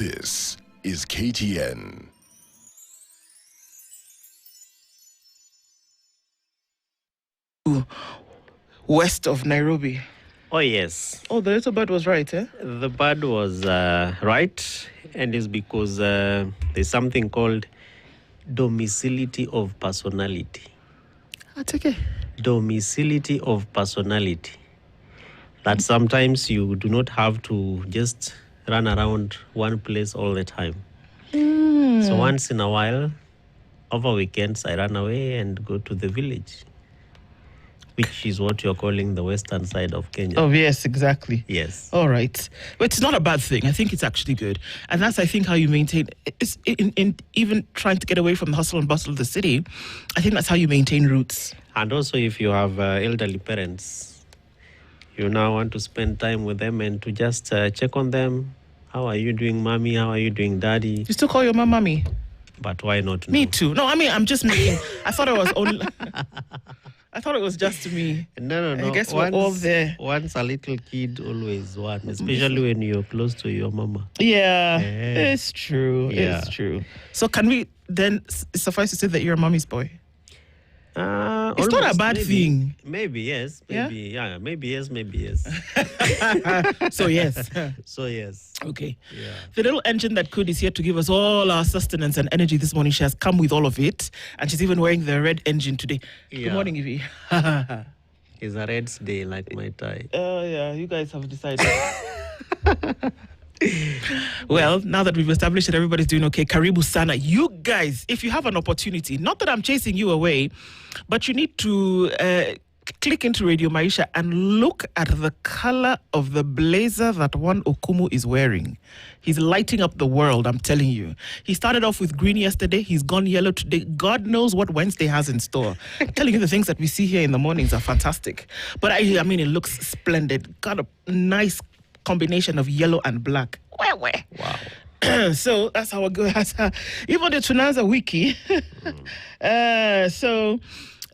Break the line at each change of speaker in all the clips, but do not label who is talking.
This is KTN.
West of Nairobi.
Oh, yes.
Oh, the little bird was right, eh?
The bird was right, and it's because there's something called domicility of personality.
That's okay.
Domicility of personality. That sometimes you do not have to just run around one place all the time. So once in a while, over weekends, I run away and go to the village, which is what you're calling the western side of Kenya.
Oh, yes, exactly.
Yes.
All right. But it's not a bad thing. I think it's actually good. And that's, I think, how you maintain, it's in even trying to get away from the hustle and bustle of the city, I think that's how you maintain roots.
And also, if you have elderly parents, you now want to spend time with them and to just check on them. How are you doing, mommy? How are you doing, daddy?
You still call your mom mommy?
But why not?
Me
no?
too. No, I mean, I'm just making, I thought it was only, I thought it was just me.
No.
I guess we're all there.
Once a little kid, always one, especially when you're close to your mama.
Yeah, it's true.
Yeah.
It's true. So can we then suffice to say that you're a mommy's boy? It's not a
Almost,
bad thing.
Maybe yes. Maybe maybe yes. Maybe yes.
So yes.
So yes.
Okay.
Yeah.
The little engine that could is here to give us all our sustenance and energy this morning. She has come with all of it, and she's even wearing the red engine today. Good
Yeah.
morning, Evie.
It's a red day like my tie.
Oh yeah, you guys have decided. Well, now that we've established that everybody's doing okay, Karibu Sana. You guys, if you have an opportunity, not that I'm chasing you away, but you need to click into Radio Maisha and look at the color of the blazer that one Okumu is wearing. He's lighting up the world, I'm telling you. He started off with green yesterday. He's gone yellow today. God knows what Wednesday has in store. I'm telling you, the things that we see here in the mornings are fantastic. But I mean, it looks splendid. Got a nice combination of yellow and black. Wow. So that's how it goes. Even the Tunaza Wiki.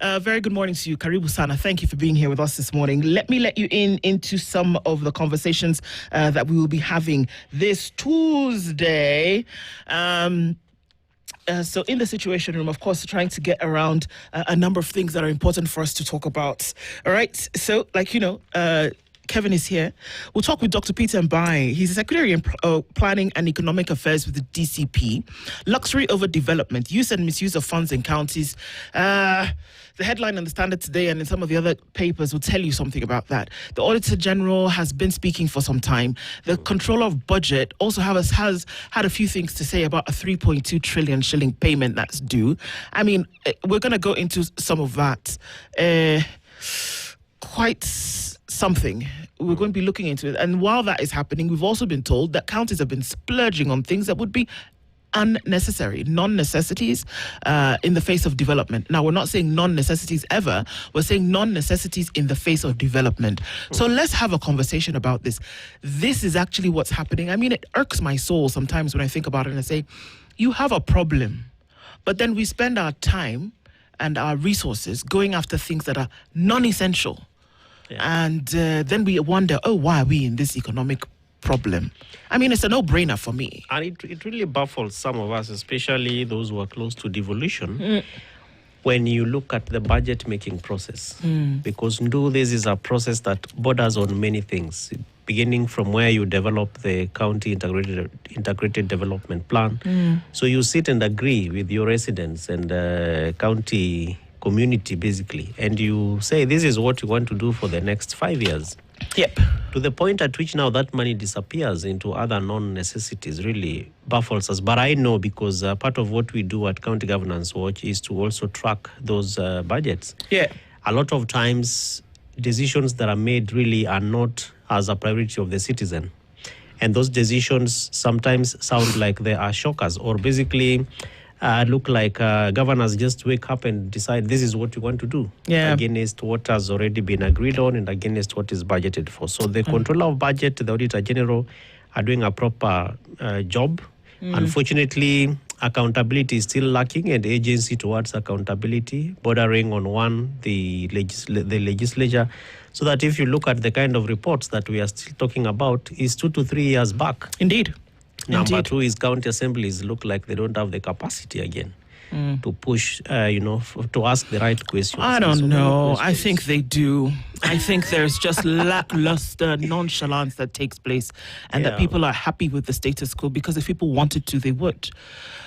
Very good morning to you, Karibu Sana. Thank you for being here with us this morning. Let me let you into some of the conversations that we will be having this Tuesday. So in the Situation Room, of course, trying to get around a number of things that are important for us to talk about. All right. So, Kevin is here. We'll talk with Dr. Peter Mbai. He's the Secretary in Planning and Economic Affairs with the DCP. Luxury over development, use and misuse of funds in counties. The headline on the Standard today and in some of the other papers will tell you something about that. The Auditor General has been speaking for some time. The Controller of Budget also has had a few things to say about a 3.2 trillion shilling payment that's due. I mean, we're going to go into some of that. Quite something. We're going to be looking into it. And while that is happening, we've also been told that counties have been splurging on things that would be unnecessary, non-necessities in the face of development. Now, we're not saying non-necessities ever. We're saying non-necessities in the face of development. So let's have a conversation about this. This is actually what's happening. I mean, it irks my soul sometimes when I think about it and I say, you have a problem, but then we spend our time and our resources going after things that are non-essential. Yeah. And then we wonder, why are we in this economic problem? I mean, it's a no-brainer for me.
And it really baffles some of us, especially those who are close to devolution, when you look at the budget-making process. Because this is a process that borders on many things, beginning from where you develop the county integrated development plan. So you sit and agree with your residents and county community, basically, and you say this is what you want to do for the next 5 years.
Yep.
To the point at which now that money disappears into other non-necessities really baffles us. But I know because part of what we do at County Governance Watch is to also track those budgets.
Yeah.
A lot of times, decisions that are made really are not as a priority of the citizen. And those decisions sometimes sound like they are shockers or basically look like governors just wake up and decide this is what you want to do against what has already been agreed on and against what is budgeted for. So the Controller of Budget, the Auditor General are doing a proper job. Unfortunately, accountability is still lacking and agency towards accountability, bordering on the legislature, so that if you look at the kind of reports that we are still talking about is 2 to 3 years back.
Indeed.
Number
Indeed.
two is county assemblies look like they don't have the capacity again to push, to ask the right questions.
I
So
don't
many
know. I
questions.
think they do. I think there's just lackluster nonchalance that takes place, and that
Yeah.
people are happy with the status quo because if people wanted to, they would.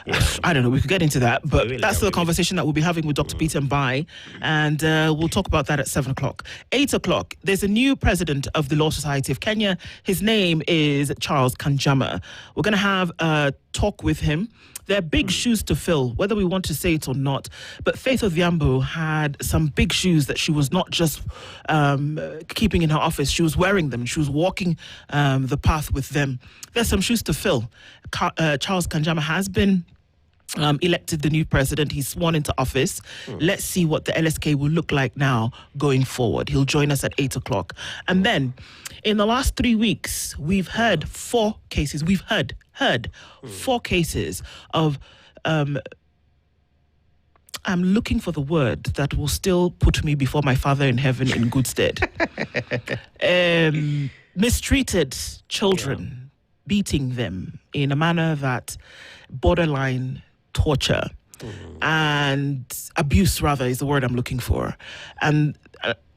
Yeah.
I don't know. We could get into that, but
We will,
that's
yeah,
the
we will.
conversation that we'll be having with Dr. Peter Mbai, and we'll talk about that at 7 o'clock. 8 o'clock, there's a new president of the Law Society of Kenya. His name is Charles Kanjama. We're going to have a talk with him. There are big shoes to fill, whether we want to say it or not. But Faith Odhiambo had some big shoes that she was not just keeping in her office. She was wearing them. She was walking the path with them. There's some shoes to fill. Charles Kanjama has been elected the new president. He's sworn into office. Let's see what the LSK will look like now going forward. He'll join us at 8 o'clock. And then in the last 3 weeks, we've heard 4 cases. We've heard 4 cases of I'm looking for the word that will still put me before my Father in heaven in good stead. Mistreated children, beating them in a manner that borderline torture and abuse, rather, is the word I'm looking for. And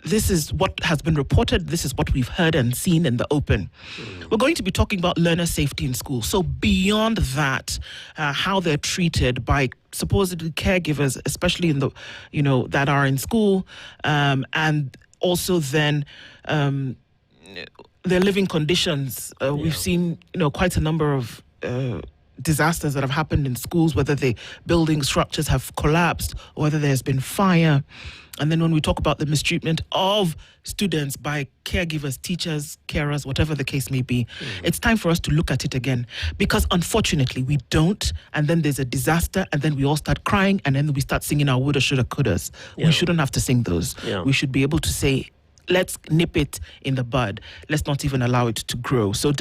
this is what has been reported. This is what we've heard and seen in the open. We're going to be talking about learner safety in school. So beyond that, how they're treated by supposedly caregivers, especially in the, that are in school, and also then their living conditions. We've seen, quite a number of disasters that have happened in schools, whether the building structures have collapsed or whether there's been fire. And then when we talk about the mistreatment of students by caregivers, teachers, carers, whatever the case may be, it's time for us to look at it again. Because unfortunately, we don't. And then there's a disaster and then we all start crying and then we start singing our woulda, shoulda, couldas.
Yeah.
We shouldn't have to sing those.
Yeah.
We should be able to say, let's nip it in the bud. Let's not even allow it to grow. So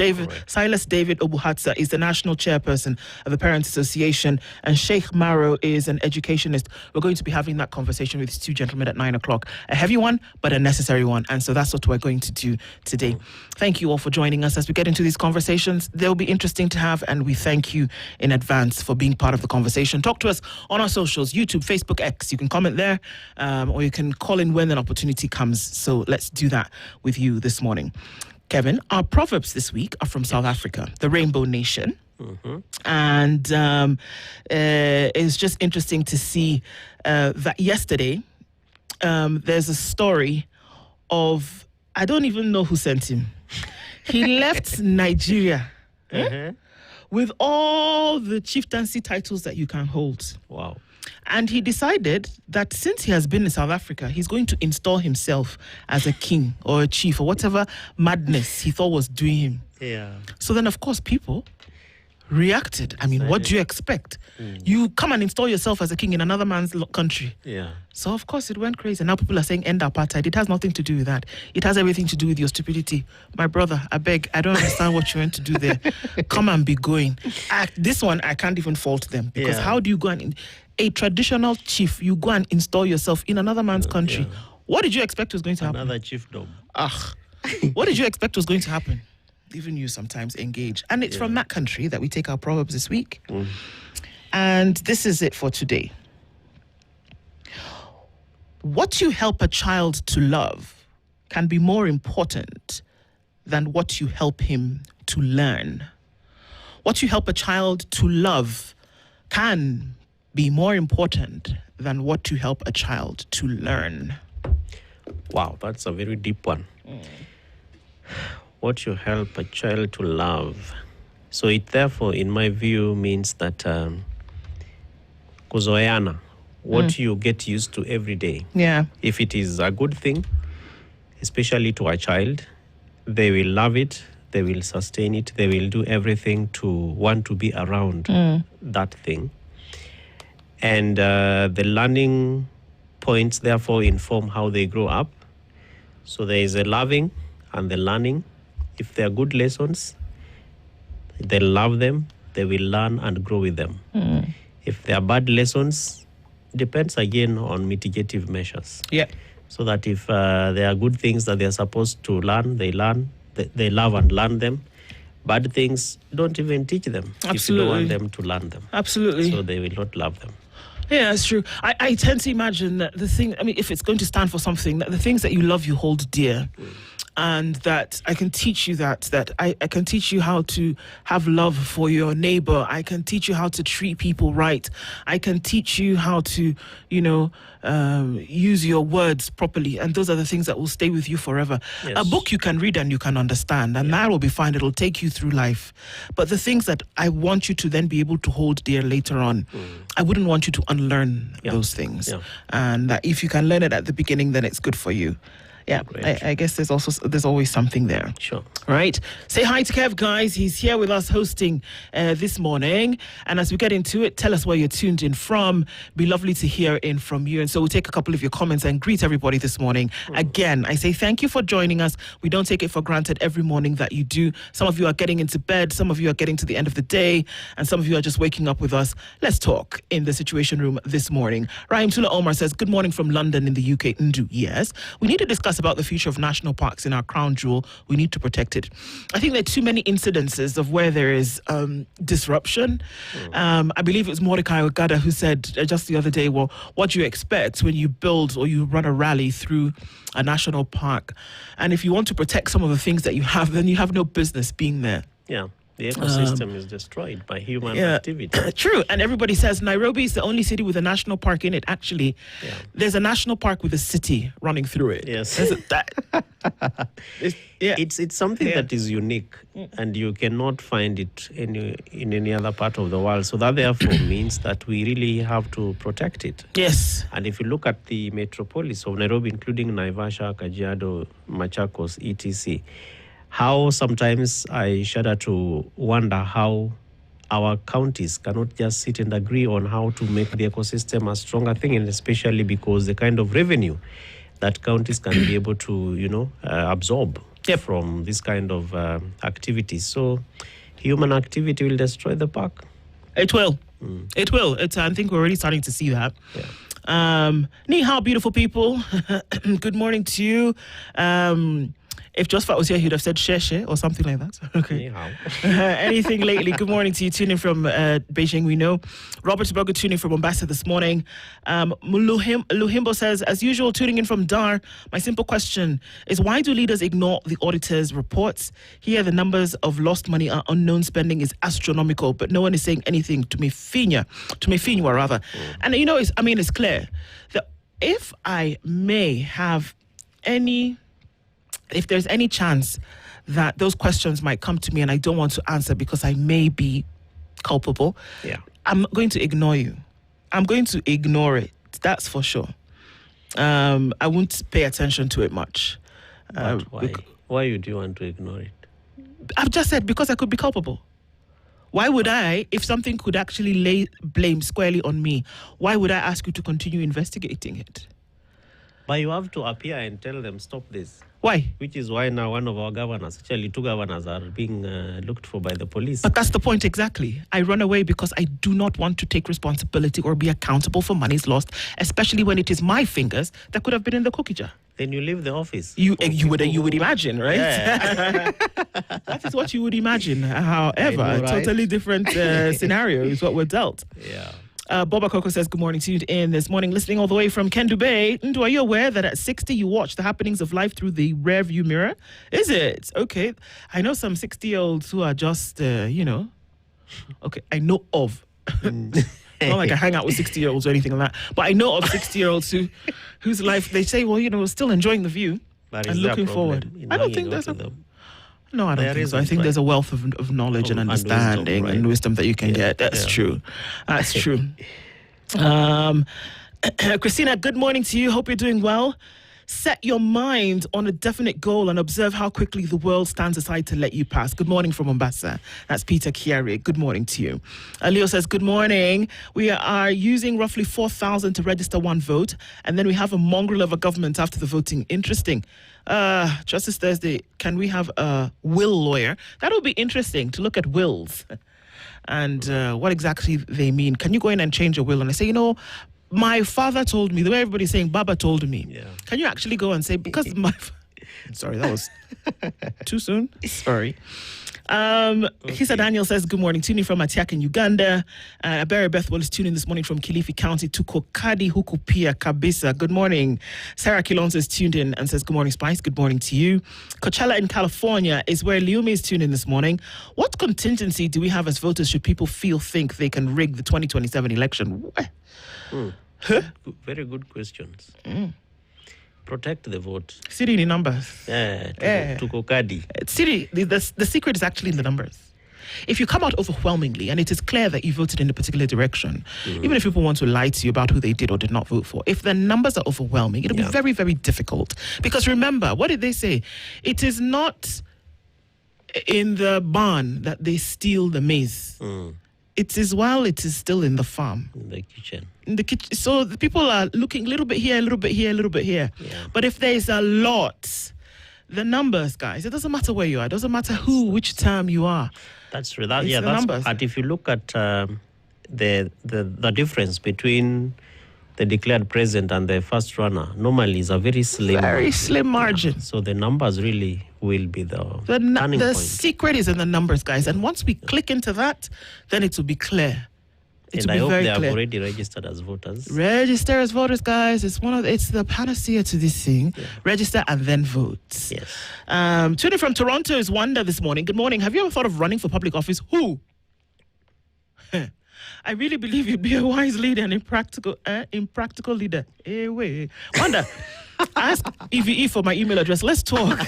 Silas David Obuhatsa is the national chairperson of the Parents Association, and Sheikh Maro is an educationist. We're going to be having that conversation with these two gentlemen at 9 o'clock. A heavy one, but a necessary one. And so that's what we're going to do today. Thank you all for joining us as we get into these conversations. They'll be interesting to have, and we thank you in advance for being part of the conversation. Talk to us on our socials, YouTube, Facebook, X. You can comment there, or you can call in when an opportunity comes. So let's do that with you this morning. Kevin, our Proverbs this week are from South Africa, the Rainbow Nation. And it's just interesting to see that yesterday there's a story of, I don't even know who sent him. He left Nigeria with all the chieftaincy titles that you can hold.
Wow.
And he decided that since he has been in South Africa, he's going to install himself as a king or a chief or whatever madness he thought was doing him.
Yeah.
So then, of course, people reacted. I mean, what do you expect? You come and install yourself as a king in another man's country.
Yeah.
So, of course, it went crazy. Now people are saying end apartheid. It has nothing to do with that. It has everything to do with your stupidity. My brother, I beg, I don't understand what you went to do there. Come and be going. This one, I can't even fault them. Because how do you go and... A traditional chief, you go and install yourself in another man's country.
Yeah.
What did you expect was going to happen?
Another chiefdom.
What did you expect was going to happen? Even you sometimes engage. And it's from that country that we take our Proverbs this week. And this is it for today. What you help a child to love can be more important than what you help him to learn. What you help a child to love can be more important than what you help a child to learn.
Wow, that's a very deep one. What you help a child to love. So it therefore, in my view, means that kuzoeana, what you get used to every day.
Yeah.
If it is a good thing, especially to a child, they will love it, they will sustain it, they will do everything to want to be around that thing. And the learning points, therefore, inform how they grow up. So there is a loving and the learning. If they are good lessons, they love them, they will learn and grow with them. If they are bad lessons, depends again on mitigative measures.
Yeah.
So that if there are good things that they are supposed to learn, they love and learn them. bad things, don't even teach them if you don't want them to learn them.
Absolutely.
So they will not love them.
Yeah, that's true. I tend to imagine that if it's going to stand for something, that the things that you love, you hold dear. And that I can teach you that I can teach you how to have love for your neighbor. I can teach you how to treat people right. I can teach you how to, use your words properly. And those are the things that will stay with you forever.
Yes.
A book you can read and you can understand, and that will be fine. It'll take you through life. But the things that I want you to then be able to hold dear later on, I wouldn't want you to unlearn those things. Yeah. And that if you can learn it at the beginning, then it's good for you. Yeah, I guess there's always something there.
Sure.
Right. Say hi to Kev, guys. He's here with us hosting this morning. And as we get into it, tell us where you're tuned in from. Be lovely to hear in from you. And so we'll take a couple of your comments and greet everybody this morning. Again, I say thank you for joining us. We don't take it for granted every morning that you do. Some of you are getting into bed. Some of you are getting to the end of the day. And some of you are just waking up with us. Let's talk in the Situation Room this morning. Rahim Tula Omar says, good morning from London in the UK. Ndu, yes. We need to discuss about the future of national parks in our crown jewel. We need to protect it. I think there are too many incidences of where there is disruption. I believe it was Mordecai Ogada who said just the other day, well, what do you expect when you build or you run a rally through a national park? And if you want to protect some of the things that you have, then you have no business being there.
Yeah. The ecosystem is destroyed by human activity.
True. And everybody says Nairobi is the only city with a national park in it. Actually, there's a national park with a city running through it.
Yes. It's something that is unique, and you cannot find it in any other part of the world. So that therefore means that we really have to protect it.
Yes.
And if you look at the metropolis of Nairobi, including Naivasha, Kajiado, Machakos, etc., how sometimes I shudder to wonder how our counties cannot just sit and agree on how to make the ecosystem a stronger thing, and especially because the kind of revenue that counties can be able to, absorb from this kind of activities. So human activity will destroy the park.
It will. It will. I think we're already starting to see that. Yeah. Ni hao, beautiful people. Good morning to you. If Josephat was here, he'd have said sheshe or something like that. Okay. Anything lately? Good morning to you. Tuning from Beijing, we know. Robert Berger tuning from Mombasa this morning. Luhimbo says, as usual, tuning in from Dar. My simple question is, why do leaders ignore the auditor's reports? Here, the numbers of lost money are unknown. Spending is astronomical, but no one is saying anything to Mefinywa rather. And it's clear that if I may have if there's any chance that those questions might come to me and I don't want to answer because I may be culpable, I'm going to ignore you. I'm going to ignore it. That's for sure. I won't pay attention to it much.
But why? Why would you want to ignore it?
I've just said because I could be culpable. Why would I, if something could actually lay blame squarely on me, why would I ask you to continue investigating it?
But you have to appear and tell them, stop this.
Why?
Which is why now one of our governors, actually 2 governors, are being looked for by the police.
But that's the point exactly. I run away because I do not want to take responsibility or be accountable for monies lost, especially when it is my fingers that could have been in the cookie jar.
Then you leave the office.
You would imagine, right? Yeah. That is what you would imagine. However, a totally different scenario is what we're dealt.
Yeah.
Boba Coco says, good morning, tuned in this morning, listening all the way from Kendu Bay. Ndu, are you aware that at 60 you watch the happenings of life through the rear view mirror? Is it? Okay. I know some 60-year-olds who are just, okay, I know of. Not like I hang out with 60-year-olds or anything like that, but I know of 60-year-olds whose life, they say, well, still enjoying the view and looking forward. I don't think there's No, I don't think so. I think there's a wealth of knowledge and understanding and wisdom that you can get. That's true. That's true. Christina, good morning to you. Hope you're doing well. Set your mind on a definite goal and observe how quickly the world stands aside to let you pass. Good morning from Mombasa. That's Peter Kiari. Good morning to you. Leo says, good morning. We are using roughly 4,000 to register one vote, and then we have a mongrel of a government after the voting. Interesting. Justice Thursday, can we have a will lawyer? That would be interesting to look at wills and what exactly they mean. Can you go in and change a will? And I say, my father told me, the way everybody's saying, Baba told me. Yeah. Can you actually go and say, because my... Sorry, that was too soon. Sorry. Hisa Daniel says, good morning. Tuning from Atiak in Uganda. Barry Bethwell is tuning this morning from Kilifi County to Kokadi Hukupia Kabisa. Good morning. Sarah Kilonzo is tuned in and says, good morning, Spice. Good morning to you. Coachella in California is where Liume is tuned in this morning. What contingency do we have as voters should people think they can rig the 2027 election?
Very good questions. Protect the vote.
City in numbers.
To Kokadi.
City, the secret is actually in the numbers. If you come out overwhelmingly and it is clear that you voted in a particular direction, even if people want to lie to you about who they did or did not vote for, if the numbers are overwhelming, it'll be very, very difficult. Because remember, what did they say? It is not in the barn that they steal the maize. It is while it is still in the farm.
In the kitchen.
In the kitchen. So the people are looking a little bit here, a little bit here, a little bit here.
Yeah.
But if there's a lot, the numbers, guys, it doesn't matter where you are. It doesn't matter which term you are.
That's true.
That's numbers.
But if you look at the difference between the declared president and the first runner, normally is a very slim
margin.
So the numbers really will be the turning point.
The secret is in the numbers, guys. And once we click into that, then it will be clear.
And I hope they have already registered as voters.
Register as voters, guys. It's the panacea to this thing. Yeah. Register and then vote.
Yes.
Tuning from Toronto is Wanda this morning. Good morning. Have you ever thought of running for public office? Who? I really believe you'd be a wise leader and impractical leader. Hey, wait. Wanda, ask EVE for my email address. Let's talk.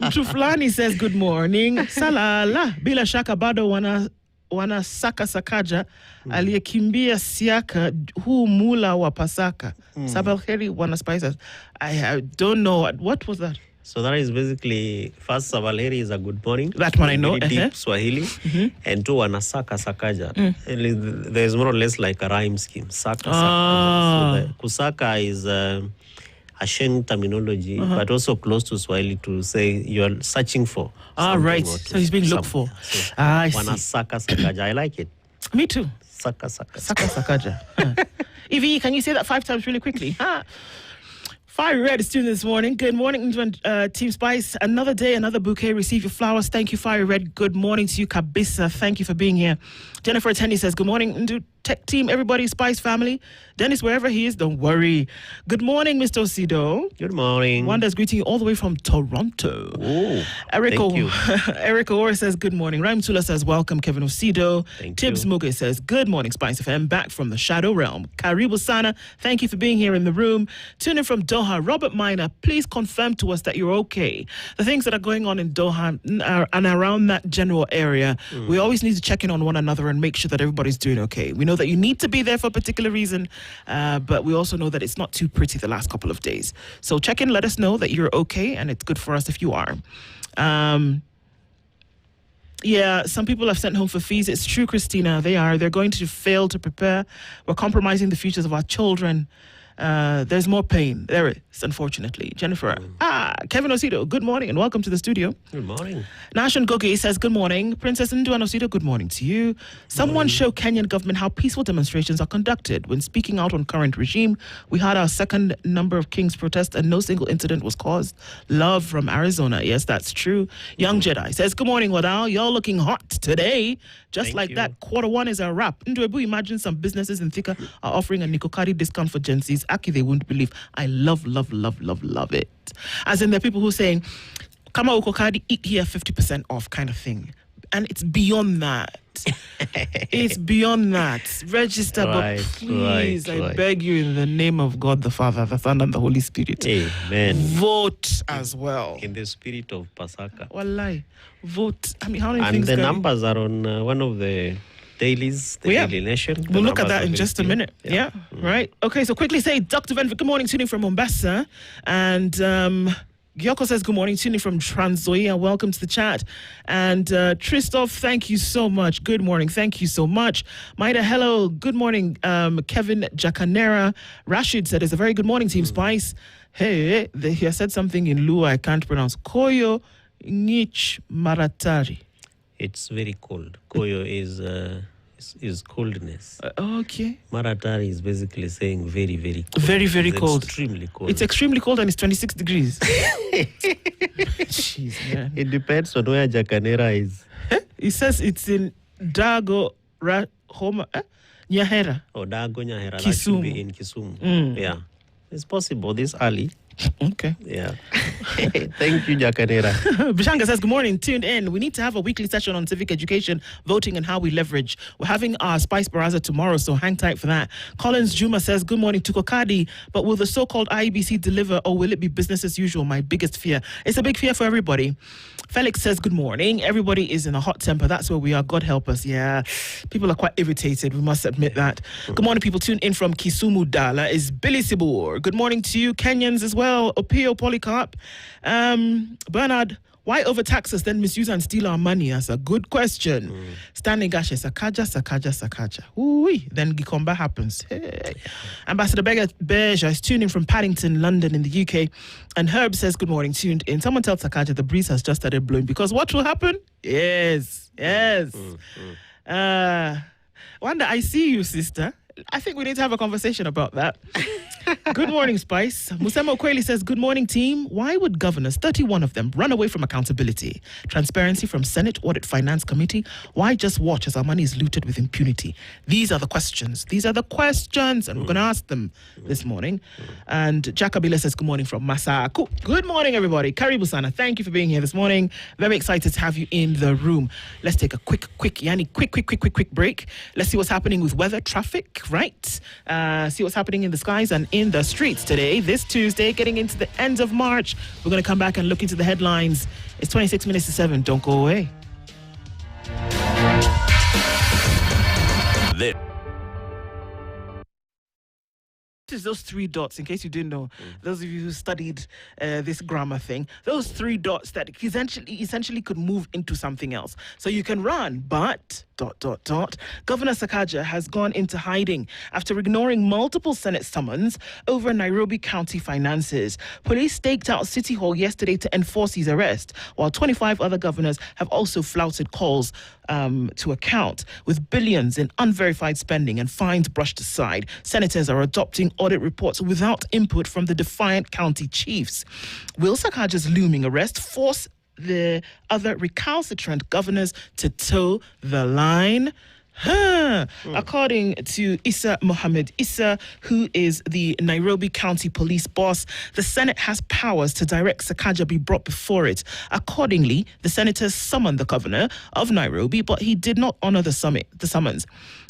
Mtuflani says, good morning. Salala. Bila shaka bado wana Sakaja aliyekimbia siaka huu mula wa Pasaka. Sabalheri wana spices. I don't know. What was that?
So that is basically, first, Sabalheri is a good morning.
That one I know.
Very deep Swahili. And two, Wanasaka Sakaja. There's more or less like a rhyme scheme. Saka Sakaja. So Kusaka is a Sheng terminology, but also close to Swahili to say you're searching for.
Right. So he's being looked for.
So,
I see.
Wanasaka Sakaja. I like it.
Me too.
Saka Sakaja.
Saka Sakaja. Evie, can you say that 5 times really quickly? Fire Red is tuned this morning. Good morning, Team Spice. Another day, another bouquet. Receive your flowers. Thank you, Fire Red. Good morning to you, Kabisa. Thank you for being here. Jennifer Tenny says, good morning, tech team, everybody, Spice family. Dennis, wherever he is, don't worry. Good morning, Mr. Osido.
Good morning.
Wanda's greeting you all the way from Toronto.
Oh,
Eric
thank you.
Eric Orr says, good morning. Raim Tula says, welcome, Kevin Osido. Tibbs Muge says, good morning, Spice FM, back from the Shadow Realm. Karibu Sana, thank you for being here in the room. Tuning from Doha, Robert Miner, please confirm to us that you're okay. The things that are going on in Doha and around that general area, we always need to check in on one another and make sure that everybody's doing okay. We know that you need to be there for a particular reason, but we also know that it's not too pretty the last couple of days. So check in, let us know that you're okay, and it's good for us if you are. Yeah, some people have sent home for fees. It's true, Christina. They're going to fail to prepare. We're compromising the futures of our children. There's more pain. There is, unfortunately. Jennifer. Kevin Osido, good morning and welcome to the studio.
Good morning.
Nashan Gogi says, good morning. Princess Nduan Osido, good morning to you. Someone show Kenyan government how peaceful demonstrations are conducted. When speaking out on current regime, we had our second number of Kings protests and no single incident was caused. Love from Arizona. Yes, that's true. Young Jedi says, good morning, Wadao. Y'all looking hot today. Just
Thank
like
you.
that, Q1 is a wrap. Nduebu, imagine some businesses in Thika are offering a Nikokari discount for Gen Zs. Aki, they wouldn't believe. I love it. As in, there are people who are saying, Kama Ukokadi, eat here 50% off kind of thing. And it's beyond that. It's beyond that. Register,
Right,
but please, I
right.
beg you in the name of God the Father, the Son, and the Holy Spirit.
Amen.
Vote as well.
In the spirit of Pasaka.
Wallahi. Vote. I mean, how many
And
things
the
can-
numbers are on one of the dailies, the Daily Nation. The
We'll look at
numbers
that
are
in
very
just a
clear.
minute. Yeah. Right. Okay, so quickly say, Dr. Venver, good morning, tuning from Mombasa. And Gyoko says, good morning, tuning from Transoia. Welcome to the chat. And Tristorf, thank you so much. Good morning. Thank you so much. Maida, hello. Good morning. Kevin Jacanera. Rashid said, it's a very good morning, Team Spice. Hey, he has said something in Lua I can't pronounce. Koyo Ngich Maratari.
It's very cold. Koyo is is coldness.
Okay.
Maratari is basically saying very, very cold.
Very, very
It's
cold.
Extremely cold.
It's extremely cold and it's 26 degrees. Jeez, man.
It depends on where Jacanera is.
It says it's in Dago Homa Nyahera.
Dago Nyahera. That
Kisumu.
should be in Kisumu. Yeah. It's possible this early.
Okay.
Yeah. Thank you, Jacanera.
Bishanga says, good morning, tuned in. We need to have a weekly session on civic education, voting, and how we leverage. We're having our Spice Baraza tomorrow, so hang tight for that. Collins Juma says, good morning to Kokadi, but will the so-called IEBC deliver or will it be business as usual? My biggest fear. It's a big fear for everybody. Felix says, good morning. Everybody is in a hot temper. That's where we are. God help us. Yeah. People are quite irritated. We must admit that. Good morning, people tuned in from Kisumu Dala. Is Billy Sibor. Good morning to you, Kenyans as well. Opio Polycarp. Bernard, why overtax us, then misuse and steal our money? That's a good question. Stanley Gashe, Sakaja. Ooh-wee. Then Gikomba happens. Hey. Ambassador Beja is tuning from Paddington, London in the UK. And Herb says, good morning, tuned in. Someone tell Sakaja the breeze has just started blowing. Because what will happen? Yes. Wanda, I see you, sister. I think we need to have a conversation about that. Good morning, Spice. Musemo Kweli says, good morning, team. Why would governors, 31 of them, run away from accountability? Transparency from Senate Audit Finance Committee. Why just watch as our money is looted with impunity? These are the questions. And we're going to ask them this morning. And Jakabila says, good morning from Masaku. Good morning, everybody. Karibu Sana. Thank you for being here this morning. Very excited to have you in the room. Let's take a quick break. Let's see what's happening with weather, traffic, right? See what's happening in the skies and in the streets today, this Tuesday, getting into the end of March. We're going to come back and look into the headlines. It's 26 minutes to 7. Don't go away. Is those three dots, in case you didn't know, those of you who studied this grammar thing, those three dots that essentially could move into something else. So you can run, but ... Governor Sakaja has gone into hiding after ignoring multiple Senate summons over Nairobi County finances. Police staked out City Hall yesterday to enforce his arrest, while 25 other governors have also flouted calls to account. With billions in unverified spending and fines brushed aside, senators are adopting audit reports without input from the defiant county chiefs. Will Sakaja's looming arrest force the other recalcitrant governors to toe the line? According to Issa Mohammed Issa, who is the Nairobi County Police boss, the Senate has powers to direct Sakaja be brought before it. Accordingly, the senators summoned the governor of Nairobi, but he did not honor the summons.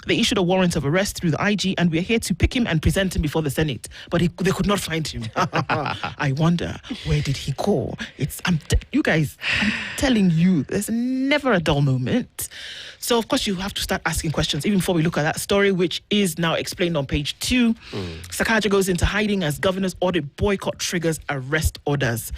They issued a warrant of arrest through the IG, and we're here to pick him and present him before the Senate. But they could not find him. I wonder, where did he go? You guys, I'm telling you, there's never a dull moment. So, of course, you have to start asking questions, even before we look at that story, which is now explained on page 2. Sakaja goes into hiding as governor's audit boycott triggers arrest orders.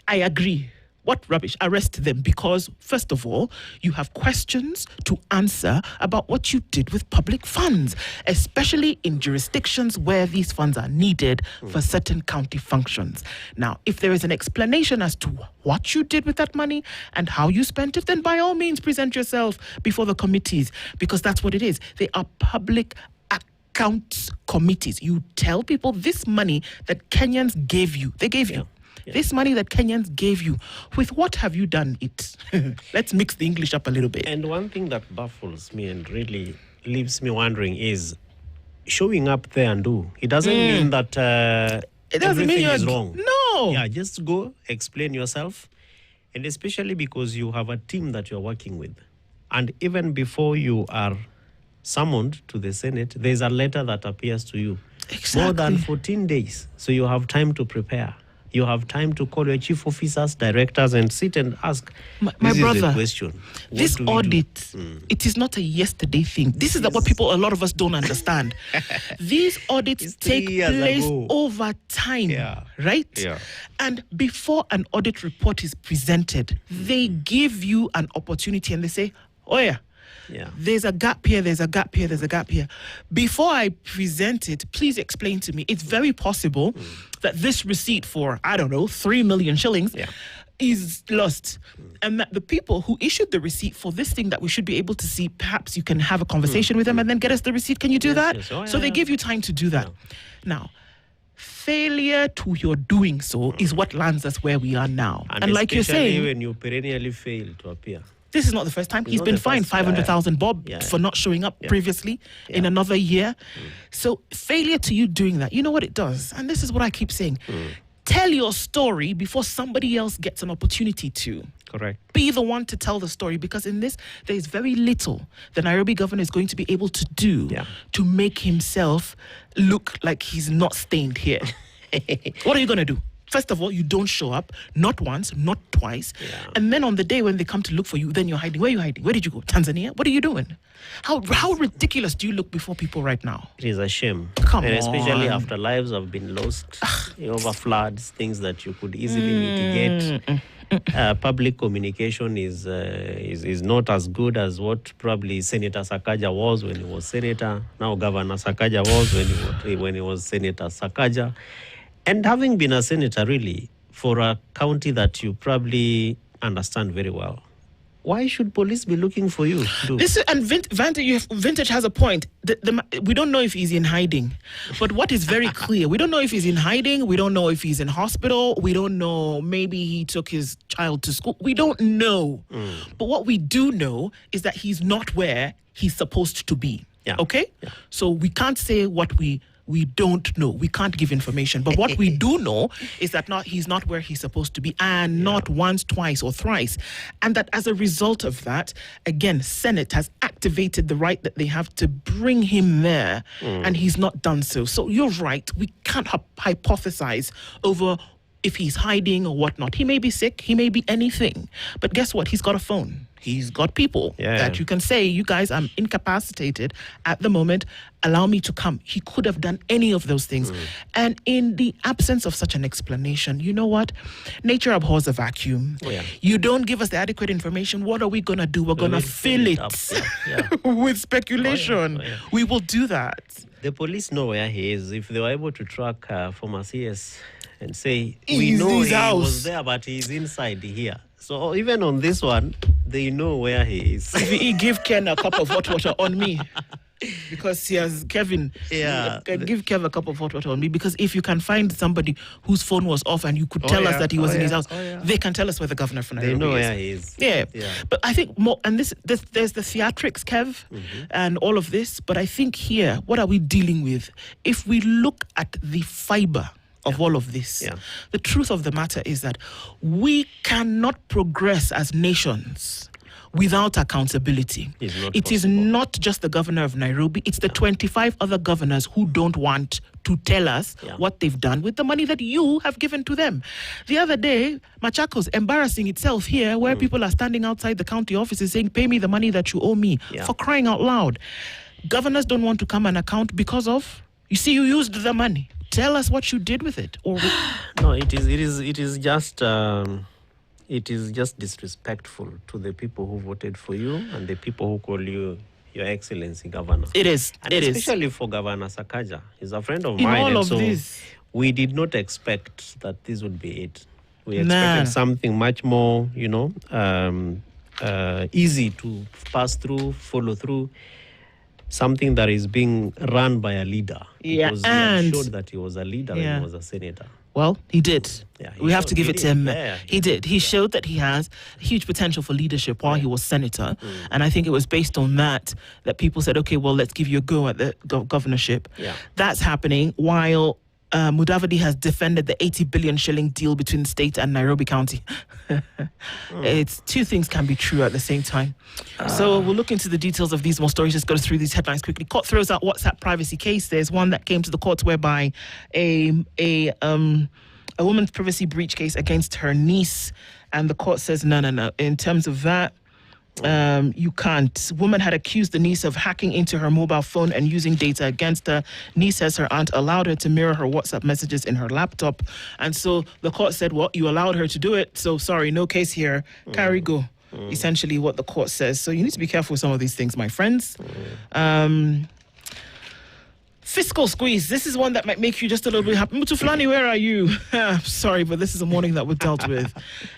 I agree. What rubbish? Arrest them because, first of all, you have questions to answer about what you did with public funds, especially in jurisdictions where these funds are needed for certain county functions. Now, if there is an explanation as to what you did with that money and how you spent it, then by all means present yourself before the committees, because that's what it is. They are public accounts committees. You tell people this money that Kenyans gave you, they gave you. This money that Kenyans gave you, with what have you done it? Let's mix the English up a little bit.
And one thing that baffles me and really leaves me wondering is showing up there and do. It doesn't mean that
it doesn't mean
everything is wrong.
No.
Yeah, just go, explain yourself. And especially because you have a team that you're working with. And even before you are summoned to the Senate, there's a letter that appears to you.
Exactly.
More than 14 days. So you have time to prepare. You have time to call your chief officers, directors, and sit and ask.
My
this
brother,
is the question.
This audit, it is not a yesterday thing. This is what a lot of us don't understand. These audits take place over time, right?
Yeah.
And before an audit report is presented, they give you an opportunity and they say, oh yeah, there's a gap here, there's a gap here, there's a gap here. Before I present it, please explain to me. It's very possible that this receipt for, 3 million shillings is lost. And that the people who issued the receipt for this thing that we should be able to see, perhaps you can have a conversation with them and then get us the receipt. Can you do that?
Yes. Oh,
so they give you time to do that.
Yeah.
Now, failure to your doing so is what lands us where we are now.
And
like you're saying,
when you perennially fail to appear.
this is not the first time. He's
not
been
the
fined
first-
500,000 bob for not showing up previously in another year. So failure to you doing that, you know what it does? And this is what I keep saying. Tell your story before somebody else gets an opportunity to.
Correct.
Be the one to tell the story, because in this, there is very little the Nairobi governor is going to be able to do to make himself look like he's not stained here. What are you going to do? First of all, you don't show up, not once, not twice.
Yeah.
And then on the day when they come to look for you, then you're hiding. Where are you hiding? Where did you go? Tanzania? What are you doing? How ridiculous do you look before people right now?
It is a shame.
Come
and especially
on.
after lives have been lost over floods, things that you could easily mitigate. Public communication is not as good as what probably Senator Sakaja was when he was senator. Now Governor Sakaja was when he was Senator Sakaja. And having been a senator, really, for a county that you probably understand very well, why should police be looking for you? Vintage has a point. We don't know if he's in hiding. But what is very clear, we don't know if he's in hiding. We don't know if he's in hospital. We don't know. Maybe he took his child to school. We don't know. But what we do know is that he's not where he's supposed to be. Yeah.
Okay?
Yeah.
So we can't say what we don't know. We can't give information. But what we do know is that he's not where he's supposed to be, and not once, twice, or thrice. And that as a result of that, again, Senate has activated the right that they have to bring him there, and he's not done so. So you're right. We can't hypothesize over if he's hiding or whatnot. He may be sick. He may be anything. But guess what? He's got a phone. He's got people that you can say, you guys, I'm incapacitated at the moment. Allow me to come. He could have done any of those things. And in the absence of such an explanation, you know what? Nature abhors a vacuum. You don't give us the adequate information. What are we going to do? We're going to fill it with speculation. We will do that.
The police know where he is. If they were able to track former CS and say, we know he was there, but he's inside here. So even on this one, they know where he is.
If he give Ken a cup of hot water on me, because he has Kevin, give Kev a cup of hot water on me, because if you can find somebody whose phone was off and you could tell us that he was in his house, they can tell us where the governor from Nairobi is.
They know where he is.
Yeah. But I think more, and there's the theatrics, Kev, and all of this, but I think here, what are we dealing with? If we look at the fiber of all of this, the truth of the matter is that we cannot progress as nations without accountability. It is not just the governor of Nairobi, it's the 25 other governors who don't want to tell us what they've done with the money that you have given to them. The other day, Machako's embarrassing itself here, where people are standing outside the county offices saying, pay me the money that you owe me, for crying out loud. Governors don't want to come and account because of, you see, you used the money. Tell us what you did with it. Or
no, it is just disrespectful to the people who voted for you and the people who call you Your Excellency Governor.
It is.
And
it
especially
is.
for Governor Sakaja. He's a friend of
In
mine.
all
and
of
so
this,
we did not expect that this would be it. We expected something much more, easy to pass through, follow through. Something that is being run by a leader. Because he showed that he was a leader when he was a senator.
Well, he did. We have to give it to him.
He
did. He showed that he has huge potential for leadership while he was senator. And I think it was based on that people said, okay, well, let's give you a go at the governorship. That's happening while Mudavadi has defended the 80 billion shilling deal between the state and Nairobi County. It's two things can be true at the same time. So we'll look into the details of these more stories. Just go through these headlines quickly. Court throws out WhatsApp privacy case. There's one that came to the courts whereby a woman's privacy breach case against her niece, and the court says no. In terms of that, you can't. Woman had accused the niece of hacking into her mobile phone and using data against her. Niece says her aunt allowed her to mirror her WhatsApp messages in her laptop. And so the court said, well, you allowed her to do it. So sorry, no case here. Carry go. Essentially what the court says. So you need to be careful with some of these things, my friends. Fiscal squeeze. This is one that might make you just a little bit happy. Mutuflani, where are you? Sorry, but this is a morning that we're dealt with.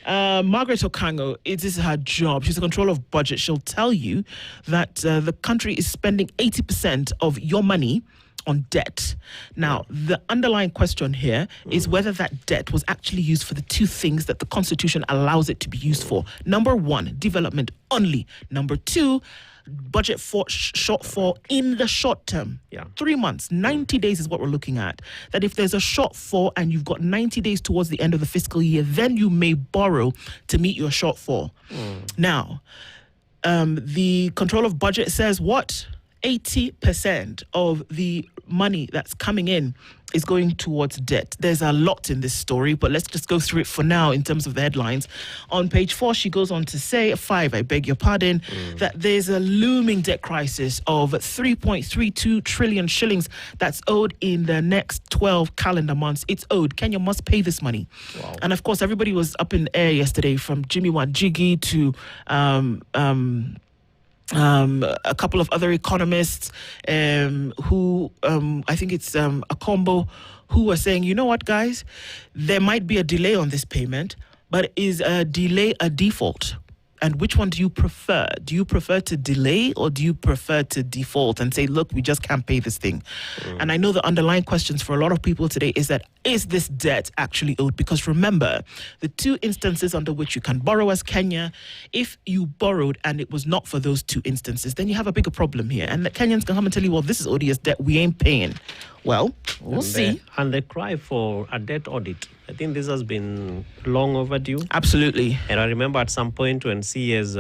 Margaret Okango, it is her job. She's a controller of budget. She'll tell you that the country is spending 80% of your money on debt. Now, the underlying question here is whether that debt was actually used for the two things that the Constitution allows it to be used for. Number one, development only. Number two, budget for shortfall in the short term. 3 months, 90 days is what we're looking at. That if there's a shortfall and you've got 90 days towards the end of the fiscal year, then you may borrow to meet your shortfall. Now, the control of budget says what? 80% of the money that's coming in is going towards debt. There's a lot in this story, but let's just go through it for now in terms of the headlines. On page 4, she goes on to say, 5, I beg your pardon, that there's a looming debt crisis of 3.32 trillion shillings that's owed in the next 12 calendar months. It's owed. Kenya must pay this money. Wow. And of course, everybody was up in the air yesterday, from Jimmy Wanjigi to a couple of other economists who, I think it's a combo, who are saying, you know what, guys, there might be a delay on this payment, but is a delay a default? And which one do you prefer? Do you prefer to delay, or do you prefer to default and say, look, we just can't pay this thing? And I know the underlying questions for a lot of people today is that, is this debt actually owed? Because remember, the two instances under which you can borrow as Kenya, if you borrowed and it was not for those two instances, then you have a bigger problem here. And the Kenyans can come and tell you, well, this is odious debt, we ain't paying. Well, we'll see.
And the cry for a debt audit, I think this has been long overdue.
Absolutely.
And I remember at some point when CS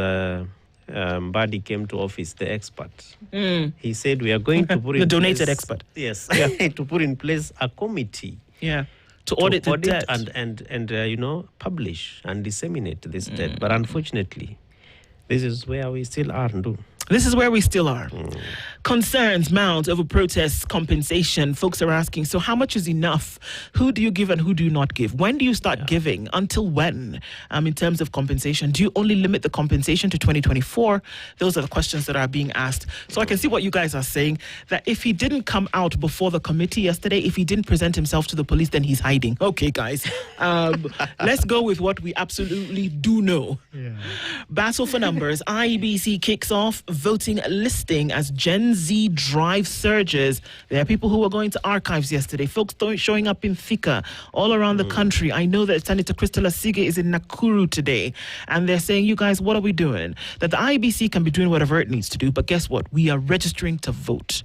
Mbadi came to office, the expert, he said we are going to put in
the donated
place,
expert.
Yes, to put in place a committee.
To audit the debt.
And publish and disseminate this debt. But unfortunately, this is where we still are, Ndu.
This is where we still are. Concerns mount over protests, compensation. Folks are asking, so how much is enough? Who do you give and who do you not give? When do you start giving? Until when? In terms of compensation, do you only limit the compensation to 2024? Those are the questions that are being asked. So I can see what you guys are saying, that if he didn't come out before the committee yesterday, if he didn't present himself to the police, then he's hiding. Okay, guys. Let's go with what we absolutely do know. Battle for numbers. IEBC kicks off voting listing as Gen Z drive surges. There are people who were going to archives yesterday. Folks showing up in Thika, all around the country. I know that Senator Crystal Asige is in Nakuru today, and they're saying, you guys, what are we doing? That the IEBC can be doing whatever it needs to do, but guess what? We are registering to vote.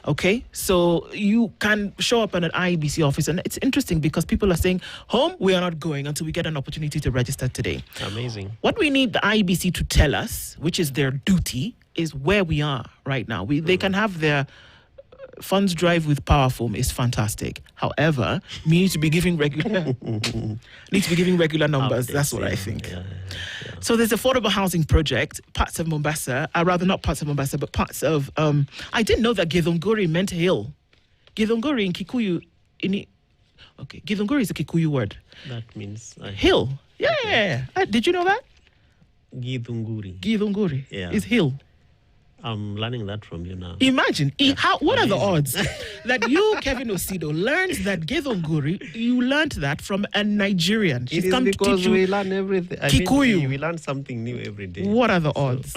Okay? So you can show up at an IEBC office, and it's interesting because people are saying, home, we are not going until we get an opportunity to register today.
Amazing.
What we need the IEBC to tell us, which is their duty, is where we are right now. They can have their funds drive with Powerform is fantastic. However, we need to be giving regular numbers. That's what I think. So there's affordable housing project, parts of Mombasa, rather not parts of Mombasa, but parts of I didn't know that Githunguri meant hill. Githunguri in Kikuyu Githunguri is a Kikuyu word.
That means
hill. Yeah. Did you know that?
Githunguri
is hill.
I'm learning that from you now.
Imagine, what are the odds that you, Kevin Osido, learned that Githunguri, you learned that from a Nigerian?
She's come to teach you. We learn everything.
Kikuyu.
We learn something new every day.
What are the odds?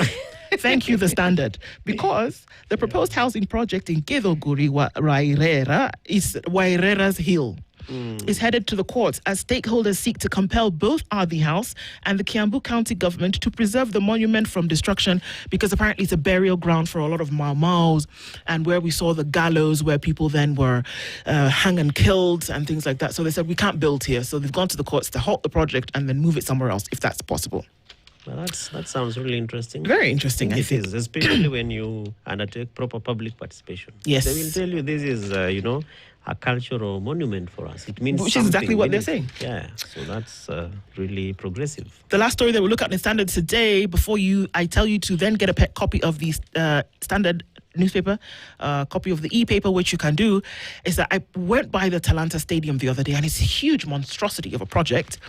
Thank you, The Standard. Because the proposed housing project in Githunguri, Wairera, is Wairera's Hill. Is headed to the courts as stakeholders seek to compel both Ardhi House and the Kiambu County government to preserve the monument from destruction, because apparently it's a burial ground for a lot of Maus, and where we saw the gallows where people then were hung and killed and things like that. So they said, we can't build here. So they've gone to the courts to halt the project and then move it somewhere else, if that's possible.
Well, that sounds really interesting.
Very interesting, I think.
It is, especially when you undertake proper public participation.
Yes.
They will tell you this is, a cultural monument for us. It means
which is exactly what they're saying.
Yeah, so that's really progressive.
The last story that we'll look at in Standard today, before I tell you to then get a copy of the Standard newspaper, a copy of the e-paper, which you can do, is that I went by the Talanta Stadium the other day, and it's a huge monstrosity of a project.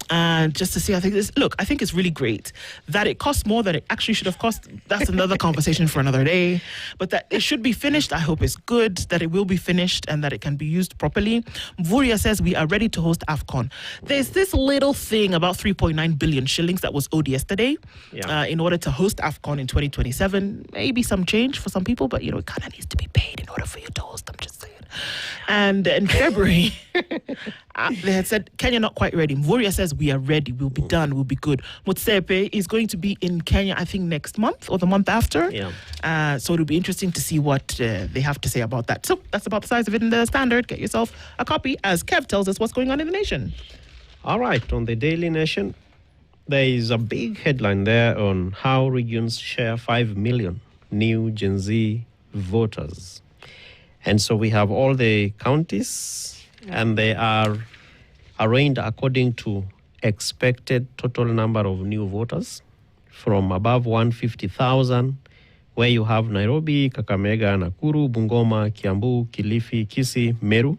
And just to see, I think it's really great that it costs more than it actually should have cost. That's another conversation for another day. But that it should be finished. I hope it's good, that it will be finished, and that it can be used properly. Mvuria says we are ready to host AFCON. There's this little thing about 3.9 billion shillings that was owed yesterday in order to host AFCON in 2027. Maybe some change for some people, but it kind of needs to be paid in order for you to host. I'm just saying. And in February, they had said Kenya not quite ready. Mvuria says we are ready. We'll be done. We'll be good. Motsepe is going to be in Kenya, I think, next month or the month after. So it'll be interesting to see what they have to say about that. So that's about the size of it in the Standard. Get yourself a copy as Kev tells us what's going on in the nation.
All right, on the Daily Nation, there is a big headline there on how regions share 5 million new Gen Z voters. And so we have all the counties, and they are arranged according to expected total number of new voters from above 150,000, where you have Nairobi, Kakamega, Nakuru, Bungoma, Kiambu, Kilifi, Kisii, Meru,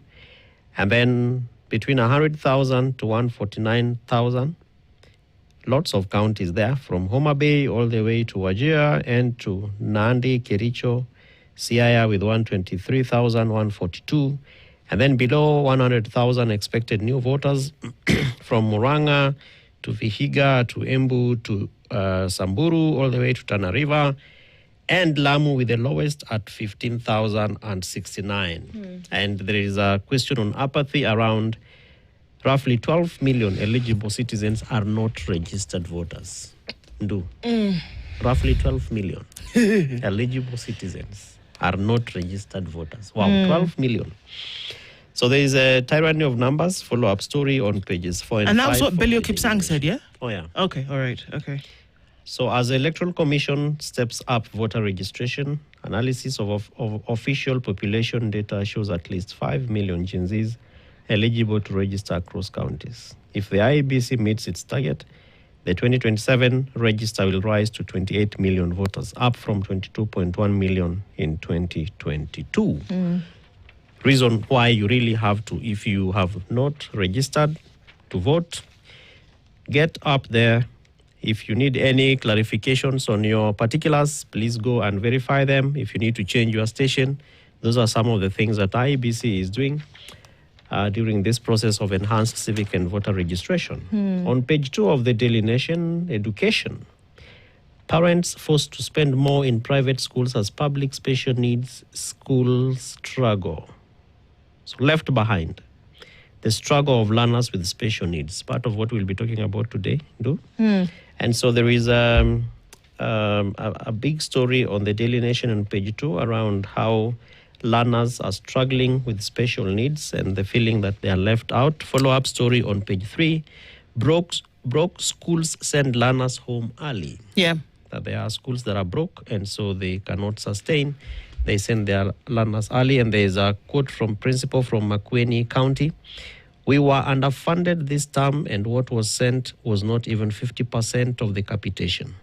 and then between 100,000 to 149,000. Lots of counties there, from Homa Bay all the way to Wajir and to Nandi, Kericho, Siaya with 123,000, 142. And then below 100,000 expected new voters from Muranga to Vihiga to Embu to Samburu all the way to Tana River, and Lamu with the lowest at 15,069. And there is a question on apathy around roughly 12 million eligible citizens are not registered voters. Roughly 12 million eligible citizens are not registered voters. Wow, 12 million. So there is a tyranny of numbers, follow-up story on pages 4 and 5.
And that's what Belio Kipsang said, yeah?
Oh, yeah.
Okay, all right, okay.
So as the Electoral Commission steps up voter registration, analysis of official population data shows at least 5 million Gen Zs eligible to register across counties. If the IEBC meets its target, the 2027 register will rise to 28 million voters, up from 22.1 million in 2022. Reason why you really have to, if you have not registered to vote, get up there. If you need any clarifications on your particulars, please go and verify them. If you need to change your station, those are some of the things that IEBC is doing during this process of enhanced civic and voter registration. On page 2 of the Daily Nation, education. Parents forced to spend more in private schools as public special needs schools struggle. So left behind. The struggle of learners with special needs, part of what we'll be talking about today. And so there is a big story on the Daily Nation on page 2 around how learners are struggling with special needs and the feeling that they are left out. Follow-up story on page 3. Broke schools send learners home early.
Yeah.
That there are schools that are broke, and so they cannot sustain. They send their learners early. And there is a quote from principal from Makueni County. We were underfunded this term, and what was sent was not even 50% of the capitation.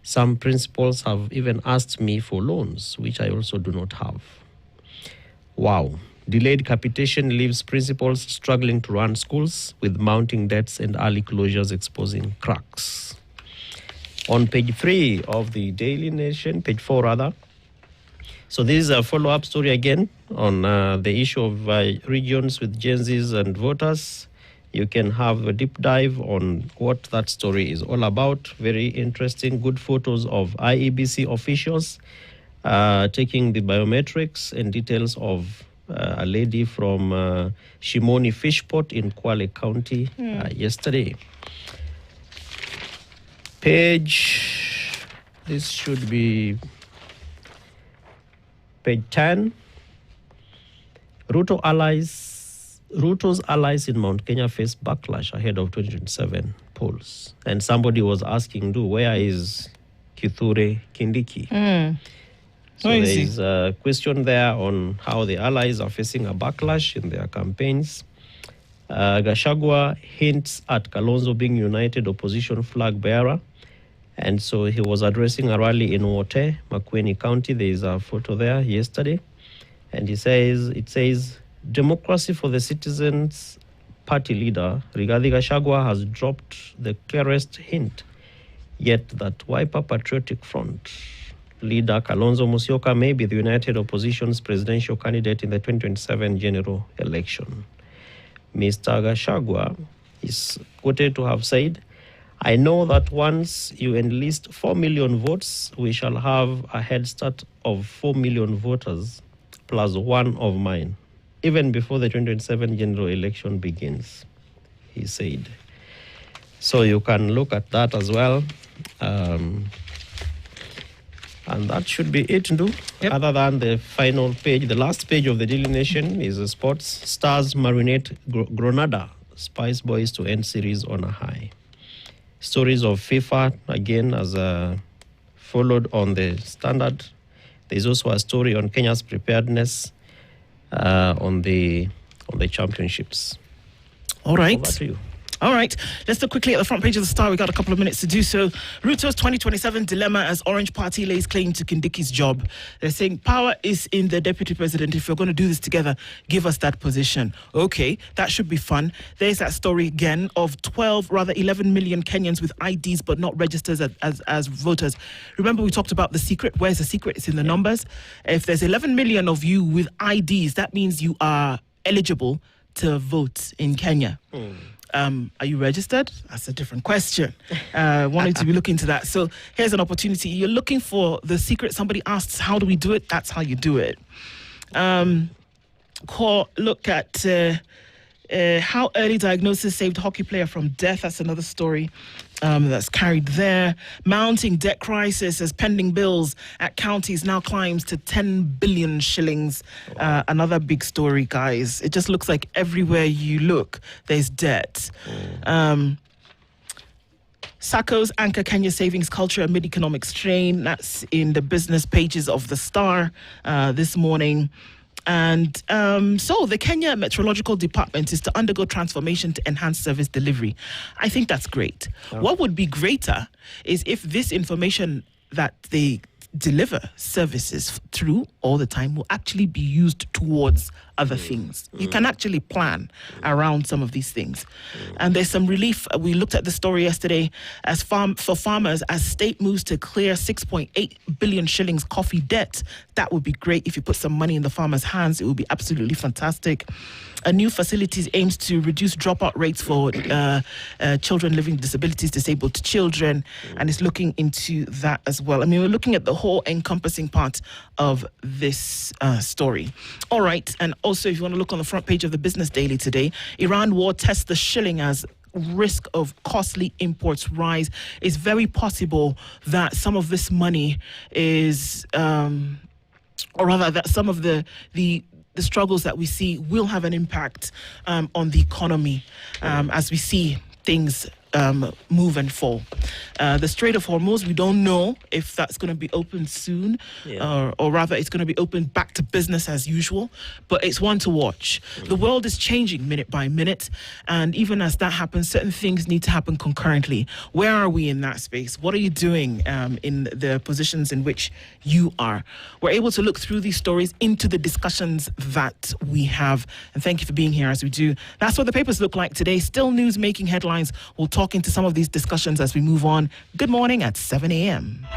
Some principals have even asked me for loans, which I also do not have. Wow. Delayed capitation leaves principals struggling to run schools with mounting debts and early closures exposing cracks. On page 3 of the Daily Nation, page 4 rather. So this is a follow-up story again on the issue of regions with Gen Zs and voters. You can have a deep dive on what that story is all about. Very interesting, good photos of IEBC officials taking the biometrics and details of a lady from Shimoni Fishport in Kwale County yesterday. This should be page 10. Ruto's allies in Mount Kenya face backlash ahead of 2027 polls. And somebody was asking, where is Kithure Kindiki? So there is a question there on how the allies are facing a backlash in their campaigns. Gachagua hints at Kalonzo being united opposition flag bearer. And so he was addressing a rally in Wote, Makueni County. There is a photo there yesterday. And it says, democracy for the citizens party leader, Rigathi Gachagua, has dropped the clearest hint yet that Wiper Patriotic Front leader Kalonzo Musyoka may be the United Opposition's presidential candidate in the 2027 general election. Mr. Gachagua is quoted to have said, I know that once you enlist 4 million votes, we shall have a head start of 4 million voters plus one of mine, even before the 2027 general election begins, he said. So you can look at that as well. And that should be it, Ndu.
Yep.
Other than the final page, the last page of the Daily Nation is the sports. Stars marinate Granada, Spice Boys to end series on a high. Stories of FIFA, again, as followed on the Standard. There's also a story on Kenya's preparedness on the championships.
All right.
Over to you.
All right, let's look quickly at the front page of the Star. We got a couple of minutes to do so. Ruto's 2027 dilemma as Orange Party lays claim to Kindiki's job. They're saying power is in the deputy president. If you're going to do this together, give us that position. Okay, that should be fun. There's that story again of 11 million Kenyans with IDs but not registered as voters. Remember we talked about the secret. Where's the secret? It's in the numbers. If there's 11 million of you with IDs, that means you are eligible to vote in Kenya. Are you registered? That's a different question. Wanted to be looking into that. So here's an opportunity. You're looking for the secret. Somebody asks, how do we do it? That's how you do it. Look at how early diagnosis saved hockey player from death. That's another story that's carried there. Mounting debt crisis as pending bills at counties now climbs to 10 billion shillings. Another big story, guys. It just looks like everywhere you look, there's debt. SACCOs anchor Kenya savings culture amid economic strain. That's in the business pages of the Star this morning. And so the Kenya Meteorological Department is to undergo transformation to enhance service delivery. I think that's great. What would be greater is if this information that they deliver services through all the time will actually be used towards other things. You can actually plan around some of these things. And there's some relief. We looked at the story yesterday for farmers as state moves to clear 6.8 billion shillings coffee debt. That would be great if you put some money in the farmers' hands. It would be absolutely fantastic. A new facilities aims to reduce dropout rates for children living with disabilities, disabled children, and it's looking into that as well. I mean, we're looking at the whole encompassing part of this story. All right, and also if you want to look on the front page of the Business Daily today, Iran war tests the shilling as risk of costly imports rise. It's very possible that some of this money is, or rather that some of the struggles that we see will have an impact on the economy as we see things move and fall. The Strait of Hormuz, we don't know if that's going to be open soon, or rather it's going to be opened back to business as usual, but it's one to watch. The world is changing minute by minute, and even as that happens, certain things need to happen concurrently. Where are we in that space? What are you doing in the positions in which you are? We're able to look through these stories into the discussions that we have, and thank you for being here as we do. That's what the papers look like today. Still news making headlines. We'll talk into some of these discussions as we move on. Good morning at 7 a.m.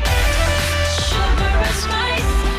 Sugar and spice.